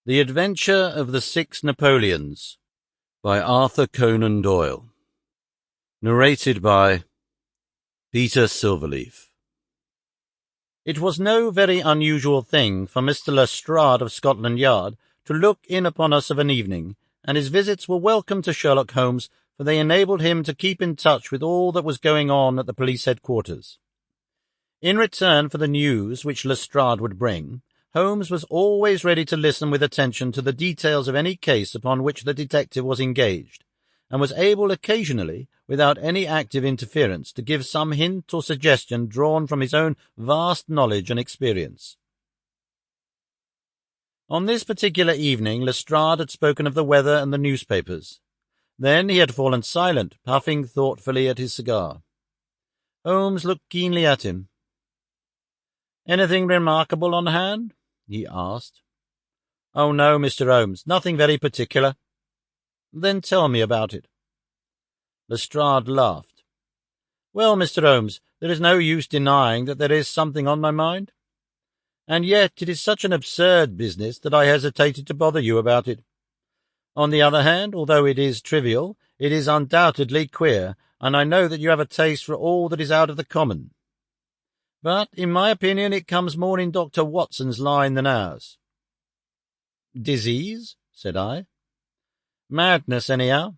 The Adventure of the Six Napoleons by Arthur Conan Doyle. Narrated by Peter Silverleaf. It was no very unusual thing for Mr. Lestrade of Scotland Yard to look in upon us of an evening, and his visits were welcome to Sherlock Holmes, for they enabled him to keep in touch with all that was going on at the police headquarters. In return for the news which Lestrade would bring, Holmes was always ready to listen with attention to the details of any case upon which the detective was engaged, and was able occasionally, without any active interference, to give some hint or suggestion drawn from his own vast knowledge and experience. On this particular evening Lestrade had spoken of the weather and the newspapers. Then he had fallen silent, puffing thoughtfully at his cigar. Holmes looked keenly at him. "Anything remarkable on hand?" he asked. "Oh, no, Mr. Holmes, nothing very particular." "Then tell me about it." Lestrade laughed. "Well, Mr. Holmes, there is no use denying that there is something on my mind. And yet it is such an absurd business that I hesitated to bother you about it. On the other hand, although it is trivial, it is undoubtedly queer, and I know that you have a taste for all that is out of the common. But, in my opinion, it comes more in Dr. Watson's line than ours." "Disease?" said I. "Madness, anyhow.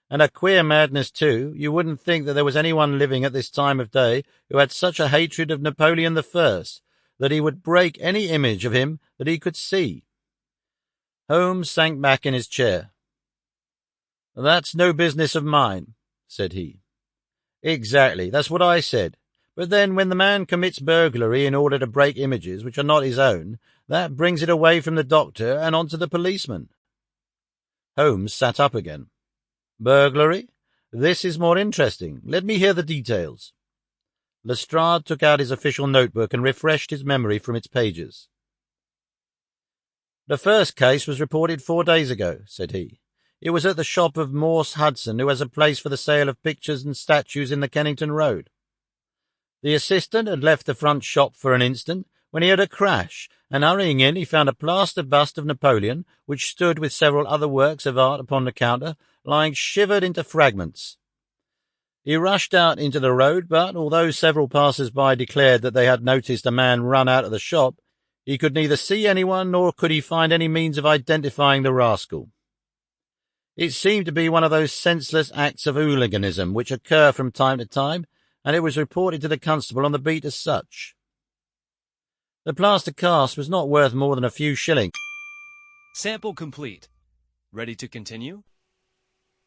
And a queer madness, too. You wouldn't think that there was anyone living at this time of day who had such a hatred of Napoleon I, that he would break any image of him that he could see." Holmes sank back in his chair. "That's no business of mine," said he. "Exactly, that's what I said. But then, when the man commits burglary in order to break images which are not his own, that brings it away from the doctor and on to the policeman." Holmes sat up again. "Burglary? This is more interesting. Let me hear the details." Lestrade took out his official notebook and refreshed his memory from its pages. "The first case was reported 4 days ago," said he. "It was at the shop of Morse Hudson, who has a place for the sale of pictures and statues in the Kennington Road. The assistant had left the front shop for an instant when he heard a crash, and hurrying in he found a plaster bust of Napoleon, which stood with several other works of art upon the counter, lying shivered into fragments. He rushed out into the road, but although several passers-by declared that they had noticed a man run out of the shop, he could neither see anyone nor could he find any means of identifying the rascal. It seemed to be one of those senseless acts of hooliganism which occur from time to time, and it was reported to the constable on the beat as such. The plaster cast was not worth more than a few shillings." Sample complete. Ready to continue?